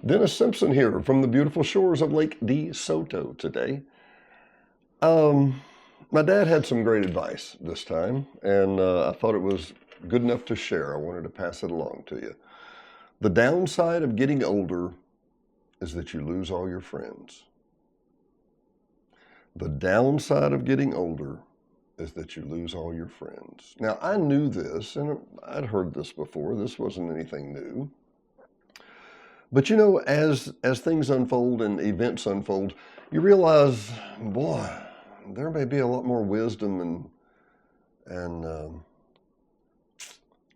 Dennis Simpson here from the beautiful shores of Lake De Soto today. Um, my dad had some great advice this time, and I thought it was good enough to share. I wanted to pass it along to you. The downside of getting older is that you lose all your friends. The downside of getting older is that you lose all your friends. Now, I knew this, and I'd heard this before. This wasn't anything new. But you know, as things unfold and events unfold, you realize, boy, there may be a lot more wisdom and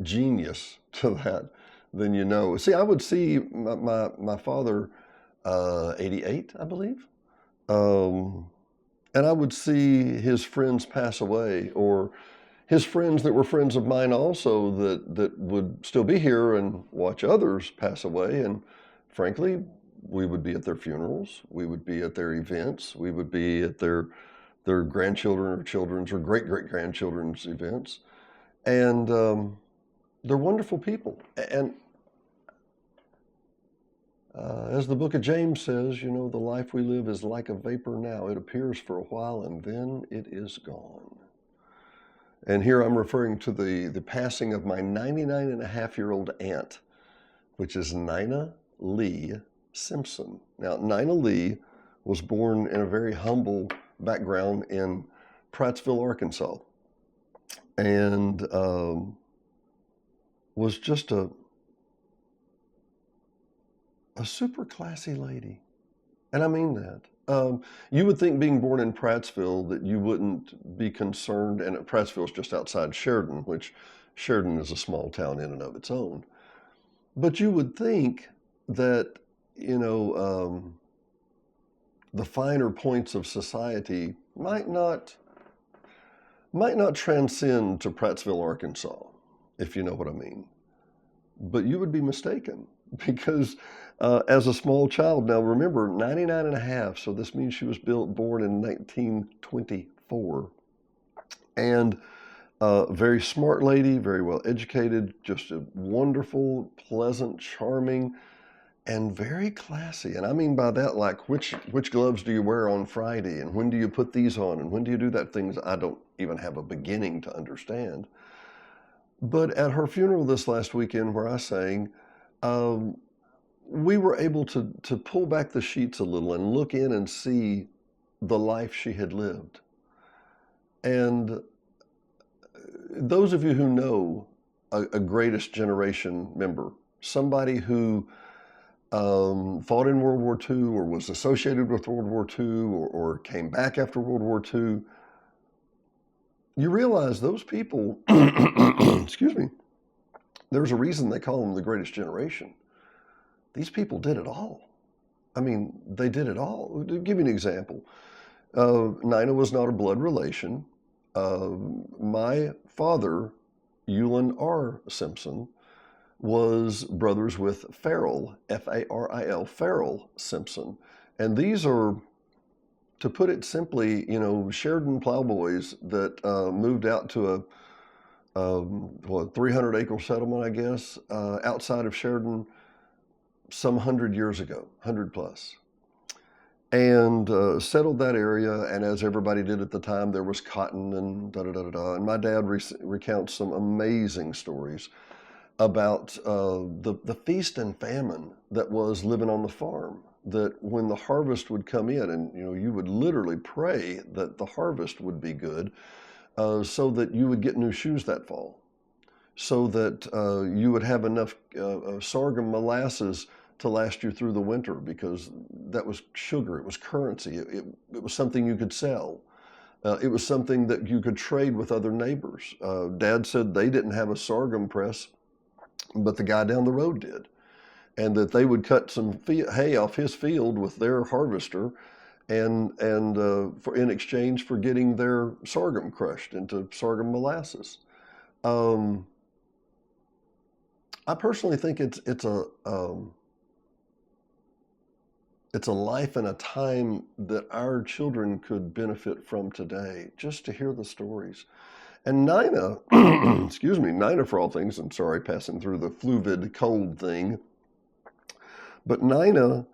genius to that than you know. See, I would see my father, 88, I believe, um, and I would see his friends pass away, or his friends that were friends of mine also that would still be here and watch others pass away. And frankly, we would be at their funerals, we would be at their events, we would be at their grandchildren or children's or great great grandchildren's events, and they're wonderful people. And as the book of James says, you know, the life we live is like a vapor now. It appears for a while and then it is gone. And here I'm referring to the passing of my 99-and-a-half-year-old aunt, which is Nina Lee Simpson. Now, Nina Lee was born in a very humble background in Prattsville, Arkansas, and was just a super classy lady. And I mean that. You would think being born in Prattsville that you wouldn't be concerned, and Prattsville's just outside Sheridan, which Sheridan is a small town in and of its own. But you would think that, you know, the finer points of society might not transcend to Prattsville, Arkansas, if you know what I mean. But you would be mistaken because as a small child, now remember, 99 and a half, so this means she was born in 1924. And very smart lady, very well educated, just a wonderful, pleasant, charming, and very classy. And I mean by that, like which gloves do you wear on Friday, and when do you put these on, and when do you do that, things I don't even have a beginning to understand. But at her funeral this last weekend, where I sang, um, we were able to pull back the sheets a little and look in and see the life she had lived. And those of you who know a Greatest Generation member, somebody who fought in World War II or was associated with World War II or came back after World War II, you realize those people, excuse me, there's a reason they call them the Greatest Generation. These people did it all. I mean, they did it all. To give you an example, Nina was not a blood relation. My father, Eulin R. Simpson, was brothers with Farrell, Farril, Farrell Simpson. And these are, to put it simply, you know, Sheridan plowboys that moved out to a 300-acre settlement, I guess, outside of Sheridan some 100 years ago, 100 plus, and settled that area. And as everybody did at the time, there was cotton and da da da da da. And my dad recounts some amazing stories about the feast and famine that was living on the farm. That when the harvest would come in, and you know, you would literally pray that the harvest would be good, so that you would get new shoes that fall, so that you would have enough sorghum molasses to last you through the winter, because that was sugar, it was currency, it was something you could sell. It was something that you could trade with other neighbors. Dad said they didn't have a sorghum press, but the guy down the road did. And that they would cut some hay off his field with their harvester, and for in exchange for getting their sorghum crushed into sorghum molasses. Um, I personally think it's a life and a time that our children could benefit from today, just to hear the stories. And Nina, excuse me, Nina, for all things, I'm sorry, passing through the fluvid cold thing, But Nina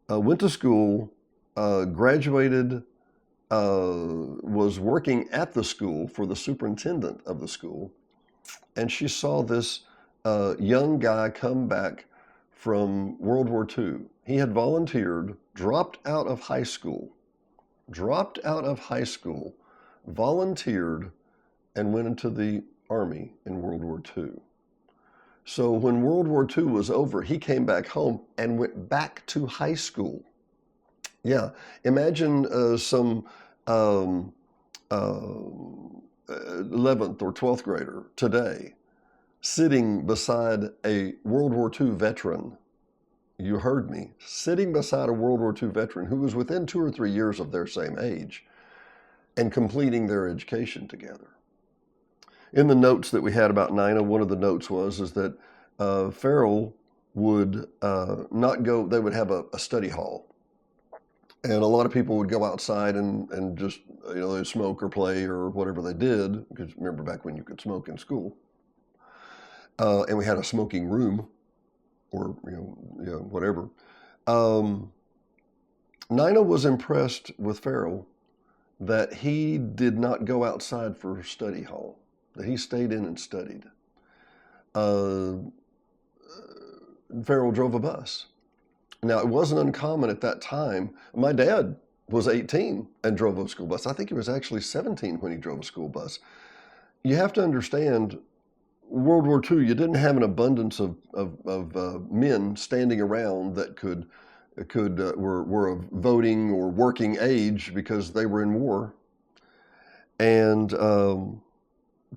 went to school, graduated, was working at the school for the superintendent of the school, and she saw this young guy come back from World War II. He had volunteered, dropped out of high school, volunteered, and went into the army in World War II. So when World War II was over, he came back home and went back to high school. Yeah, imagine some um, uh, 11th or 12th grader today sitting beside a World War II veteran. You heard me, sitting beside a World War II veteran who was within 2 or 3 years of their same age and completing their education together. In the notes that we had about Nina, one of the notes is that Farrell would not go, they would have a study hall. And a lot of people would go outside and just, they'd smoke or play or whatever they did, because remember back when you could smoke in school. And we had a smoking room or, whatever. Nina was impressed with Farrell that he did not go outside for study hall, that he stayed in and studied. Farrell drove a bus. Now, it wasn't uncommon at that time. My dad was 18 and drove a school bus. I think he was actually 17 when he drove a school bus. You have to understand, World War II, you didn't have an abundance of men standing around that were of voting or working age because they were in war. And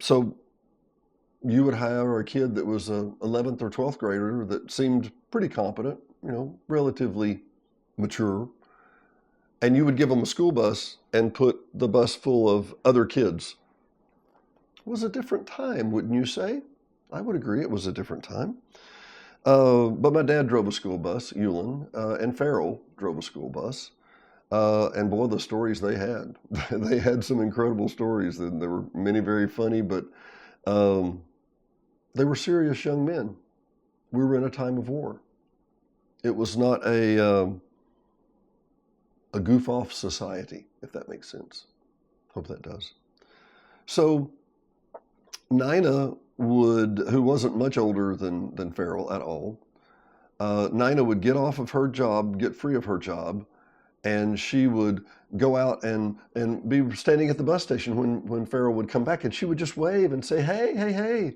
so you would hire a kid that was a 11th or 12th grader that seemed pretty competent, relatively mature, and you would give them a school bus and put the bus full of other kids. It was a different time, wouldn't you say? I would agree it was a different time. But my dad drove a school bus, Ulan, and Farrell drove a school bus. And boy, the stories they had. They had some incredible stories. There were many very funny, but they were serious young men. We were in a time of war. It was not a goof-off society, if that makes sense. Hope that does. So Nina who wasn't much older than Farrell at all, Nina would get off of her job, get free of her job, and she would go out and be standing at the bus station when Farrell would come back, and she would just wave and say, "Hey, hey, hey."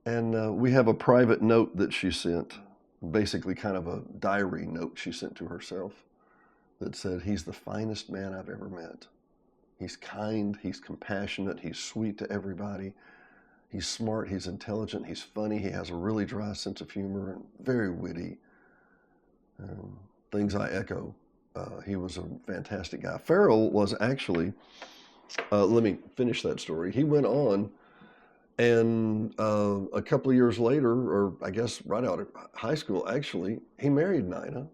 And we have a private note that she sent, basically kind of a diary note she sent to herself that said, "He's the finest man I've ever met. He's kind, he's compassionate, he's sweet to everybody. He's smart, he's intelligent, he's funny, he has a really dry sense of humor and very witty." Things I echo. He was a fantastic guy. Farrell was actually, let me finish that story. He went on, and a couple of years later, or I guess right out of high school, actually, he married Nina.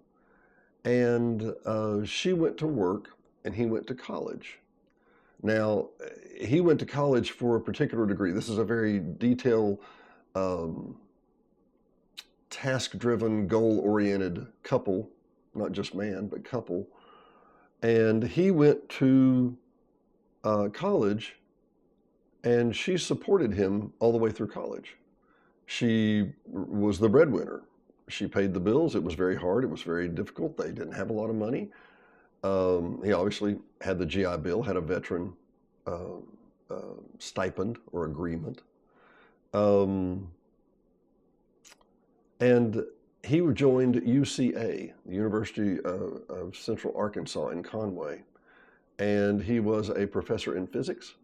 And she went to work, and he went to college. Now, he went to college for a particular degree. This is a very detailed, task-driven, goal-oriented couple, not just man, but couple. And he went to college, and she supported him all the way through college. She was the breadwinner. She paid the bills. It was very hard. It was very difficult. They didn't have a lot of money. He obviously had the GI Bill, had a veteran stipend or agreement. And he joined UCA, the University of Central Arkansas in Conway, and he was a professor in physics.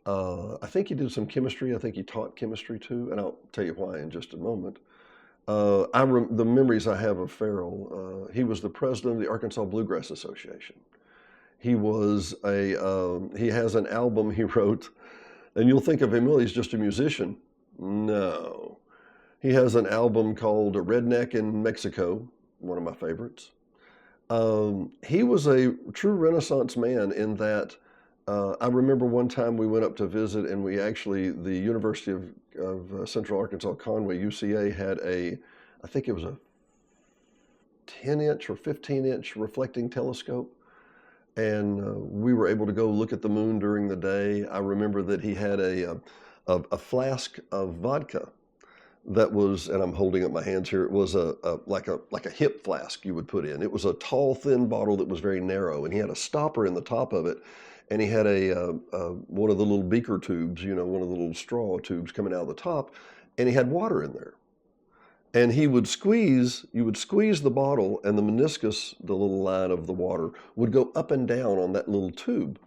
I think he did some chemistry. I think he taught chemistry too, and I'll tell you why in just a moment. The memories I have of Farrell, he was the president of the Arkansas Bluegrass Association. He was he has an album he wrote, and you'll think of him, well, he's just a musician. No. He has an album called Redneck in Mexico, one of my favorites. He was a true Renaissance man in that I remember one time we went up to visit, and the University of Central Arkansas, Conway, UCA, had I think it was a 10-inch or 15-inch reflecting telescope. And we were able to go look at the moon during the day. I remember that he had a flask of vodka that was, and I'm holding up my hands here, it was like a hip flask you would put in. It was a tall, thin bottle that was very narrow, and he had a stopper in the top of it, and he had one of the little beaker tubes, one of the little straw tubes coming out of the top, and he had water in there. And you would squeeze the bottle, and the meniscus, the little line of the water, would go up and down on that little tube.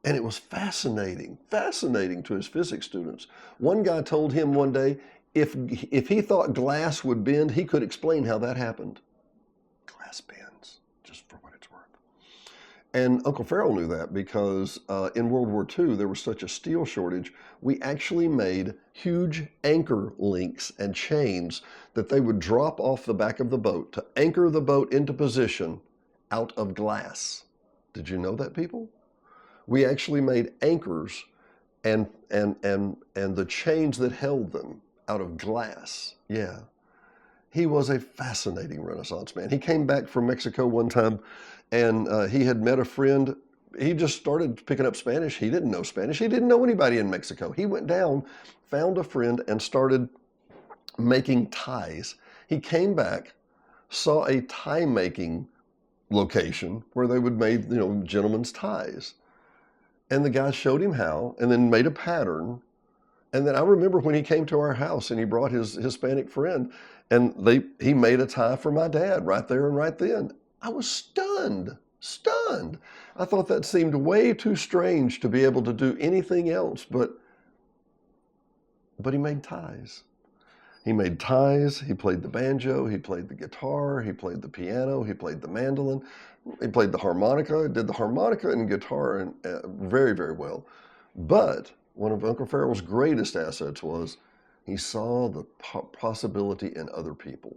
And it was fascinating to his physics students. One guy told him one day, if he thought glass would bend, he could explain how that happened. Glass bends, just for what it's worth. And Uncle Farrell knew that because in World War II, there was such a steel shortage, we actually made huge anchor links and chains that they would drop off the back of the boat to anchor the boat into position out of glass. Did you know that, people? We actually made anchors and the chains that held them out of glass. Yeah. He was a fascinating Renaissance man. He came back from Mexico one time, and he had met a friend. He just started picking up Spanish. He didn't know Spanish. He didn't know anybody in Mexico. He went down, found a friend, and started making ties. He came back, saw a tie making location where they would make, gentlemen's ties. And the guy showed him how, and then made a pattern. And then I remember when he came to our house and he brought his Hispanic friend, and he made a tie for my dad right there and right then. I was stunned. I thought that seemed way too strange to be able to do anything else, but he made ties. He made ties, he played the banjo, he played the guitar, he played the piano, he played the mandolin, he played the harmonica, did the harmonica and guitar very, very well. But one of Uncle Farrell's greatest assets was he saw the possibility in other people.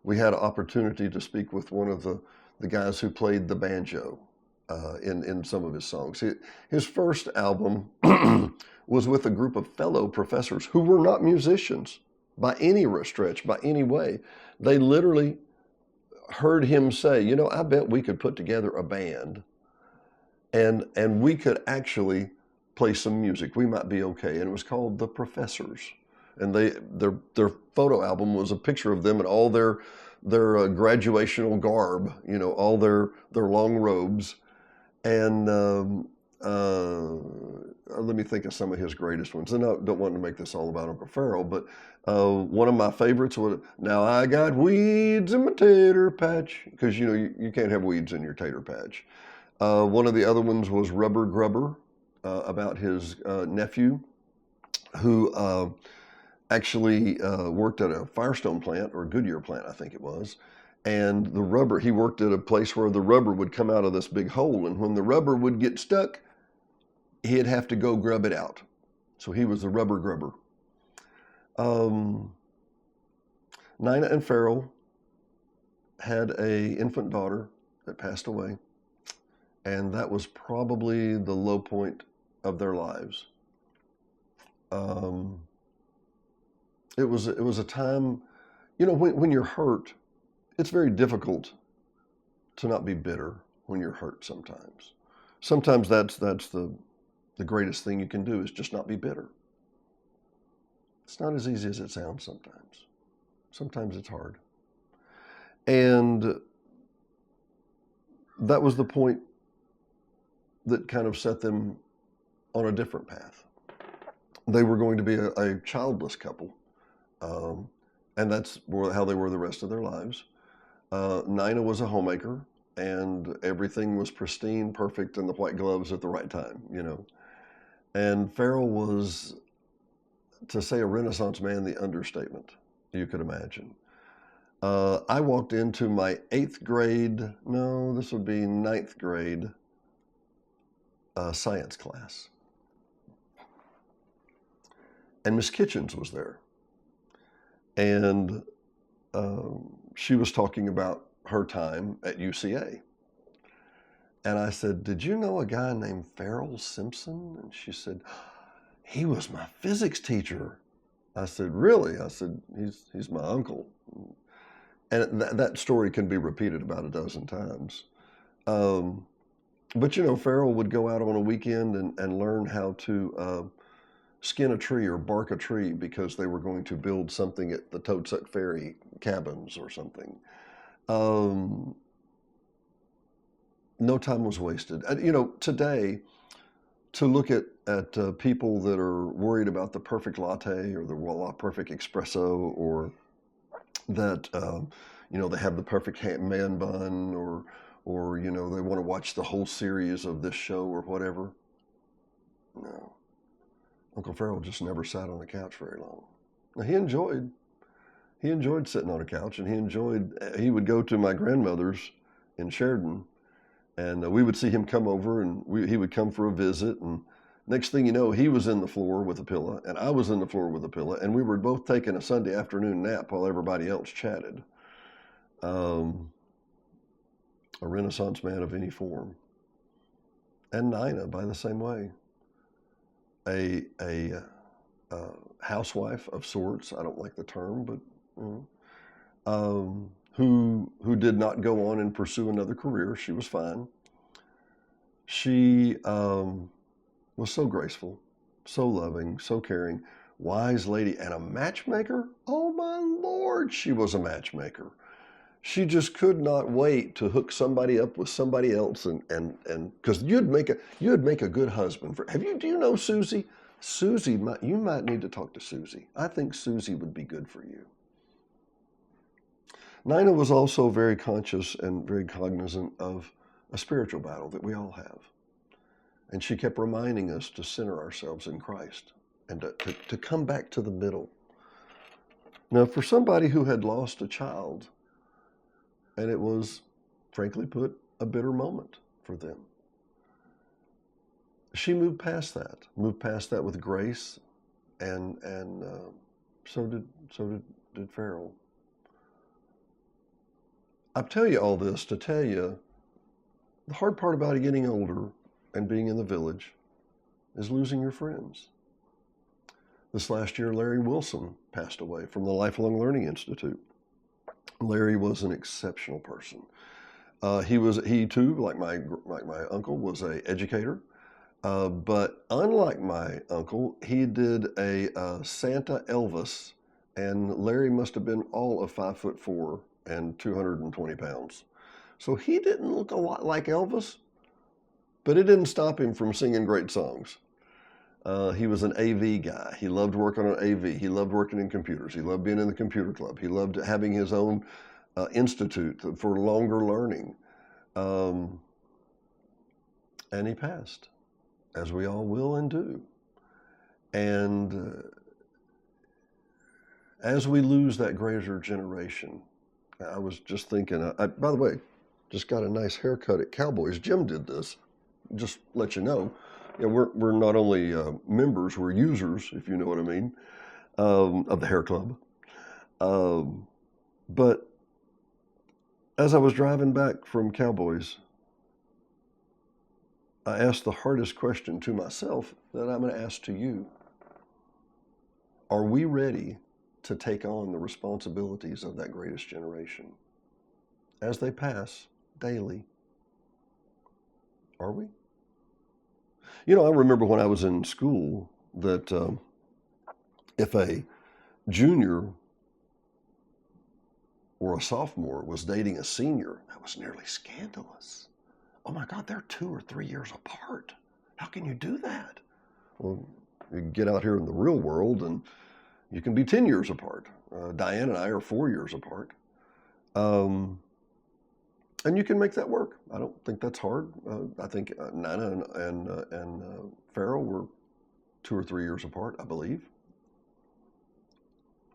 We had an opportunity to speak with one of the guys who played the banjo in some of his songs. His first album was with a group of fellow professors who were not musicians by any stretch, by any way. They literally heard him say, I bet we could put together a band and we could actually play some music. We might be okay. And it was called The Professors. And their photo album was a picture of them in all their graduational garb, all their long robes. And let me think of some of his greatest ones. And I don't want to make this all about Uncle Farrell, but one of my favorites was, "Now I got weeds in my tater patch," because you can't have weeds in your tater patch. One of the other ones was "Rubber Grubber," about his nephew, who actually worked at a Firestone plant, or a Goodyear plant, I think it was. And the rubber, he worked at a place where the rubber would come out of this big hole. And when the rubber would get stuck, he'd have to go grub it out. So he was the rubber grubber. Nina and Farrell had an infant daughter that passed away. And that was probably the low point of their lives. It was a time, when you're hurt, it's very difficult to not be bitter when you're hurt sometimes. Sometimes that's the greatest thing you can do, is just not be bitter. It's not as easy as it sounds sometimes. Sometimes it's hard. And that was the point that kind of set them on a different path. They were going to be a childless couple. And that's how they were the rest of their lives. Nina was a homemaker, and everything was pristine, perfect, and the white gloves at the right time, And Farrell was, to say a Renaissance man, the understatement you could imagine. I walked into my 8th grade, no, this would be 9th grade science class. And Miss Kitchens was there. And she was talking about her time at UCA. And I said, "Did you know a guy named Farrell Simpson?" And she said, "He was my physics teacher." I said, "Really?" I said, he's my uncle." And that story can be repeated about a dozen times. Um, but Pharaoh would go out on a weekend and learn how to skin a tree or bark a tree because they were going to build something at the Toadsuck Ferry cabins or something. Um, no time was wasted. Today, to look at people that are worried about the perfect latte or the perfect espresso, or that they have the perfect man bun, or they want to watch the whole series of this show or whatever. No, Uncle Pharaoh just never sat on the couch very long. Now, he enjoyed sitting on a couch, and he would go to my grandmother's in Sheridan, and we would see him come over, and he would come for a visit, and next thing you know, he was in the floor with a pillow, and I was in the floor with a pillow, and we were both taking a Sunday afternoon nap while everybody else chatted. Um, a Renaissance man of any form. And Nina, by the same way, a housewife of sorts. I don't like the term, but who did not go on and pursue another career. She was fine. She was so graceful, so loving, so caring, wise lady, and a matchmaker. Oh my Lord, she was a matchmaker. She just could not wait to hook somebody up with somebody else, and because you'd make a good husband for. Do you know Susie? Susie, you might need to talk to Susie. I think Susie would be good for you. Nina was also very conscious and very cognizant of a spiritual battle that we all have. And she kept reminding us to center ourselves in Christ and to come back to the middle. Now, for somebody who had lost a child, and it was, frankly put, a bitter moment for them, she moved past that with grace, and so did Pharaoh. I tell you all this to tell you the hard part about getting older and being in the village is losing your friends. This last year, Larry Wilson passed away from the Lifelong Learning Institute. Larry was an exceptional person. He too, like my uncle, was an educator. But unlike my uncle, he did a Santa Elvis, and Larry must have been all of 5'4" and 220 pounds. So he didn't look a lot like Elvis, but it didn't stop him from singing great songs. He was an AV guy. He loved working on AV. He loved working in computers. He loved being in the computer club. He loved having his own institute for longer learning. And he passed, as we all will and do. And as we lose that greater generation, I was just thinking, by the way, just got a nice haircut at Cowboys. Jim did this. Just let you know. We're not only members, we're users, if you know what I mean, of the hair club. But as I was driving back from Cowboys, I asked the hardest question to myself that I'm going to ask to you. Are we ready to take on the responsibilities of that greatest generation as they pass daily? Are we? I remember when I was in school that if a junior or a sophomore was dating a senior, that was nearly scandalous. Oh my God, they're 2 or 3 years apart. How can you do that? Well, you can get out here in the real world and you can be 10 years apart. Diane and I are 4 years apart. And you can make that work. I don't think that's hard. I think Nina and Pharaoh were 2 or 3 years apart, I believe.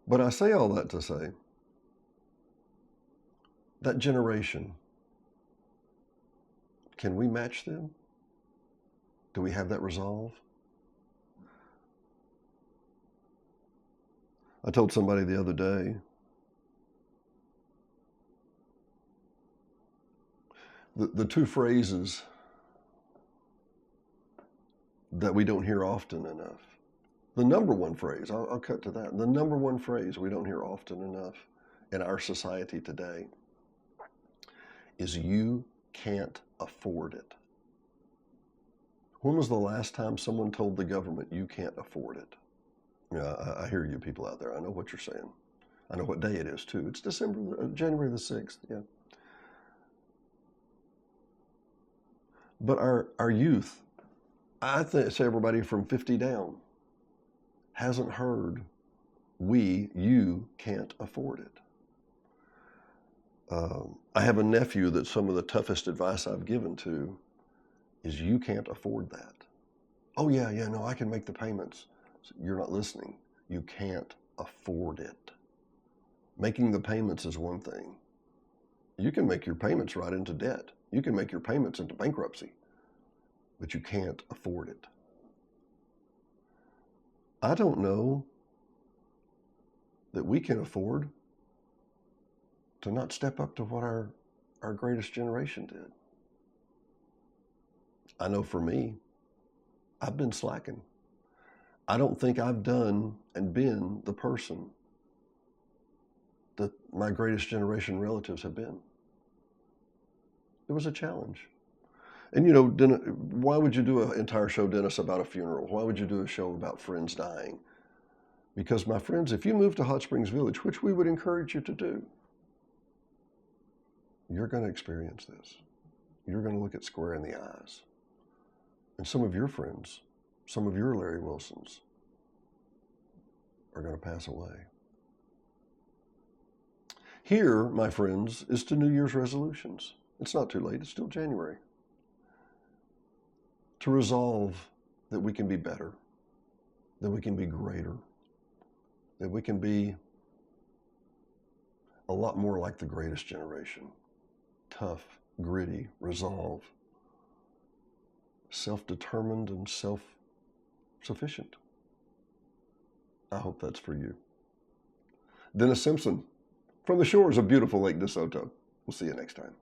But I say all that to say that generation, can we match them? Do we have that resolve? I told somebody the other day, the two phrases that we don't hear often enough. The number one phrase, I'll cut to that. The number one phrase we don't hear often enough in our society today is you can't afford it. When was the last time someone told the government you can't afford it? Yeah, I hear you people out there. I know what you're saying. I know what day it is too. It's January the 6th. Yeah. But our youth, I think, say everybody from 50 down, hasn't heard you can't afford it. I have a nephew that some of the toughest advice I've given to is you can't afford that. Oh yeah, no, I can make the payments. You're not listening. You can't afford it. Making the payments is one thing. You can make your payments right into debt. You can make your payments into bankruptcy, but you can't afford it. I don't know that we can afford to not step up to what our greatest generation did. I know for me, I've been slacking. I don't think I've done and been the person that my greatest generation relatives have been. It was a challenge. And you know, why would you do an entire show, Dennis, about a funeral? Why would you do a show about friends dying? Because my friends, if you move to Hot Springs Village, which we would encourage you to do, you're going to experience this. You're going to look it square in the eyes. And some of your friends, some of your Larry Wilsons are going to pass away. Here, my friends, is to New Year's resolutions. It's not too late. It's still January. To resolve that we can be better, that we can be greater, that we can be a lot more like the greatest generation. Tough, gritty, resolve, self-determined, and self-sufficient. I hope that's for you. Dennis Simpson, from the shores of beautiful Lake DeSoto. We'll see you next time.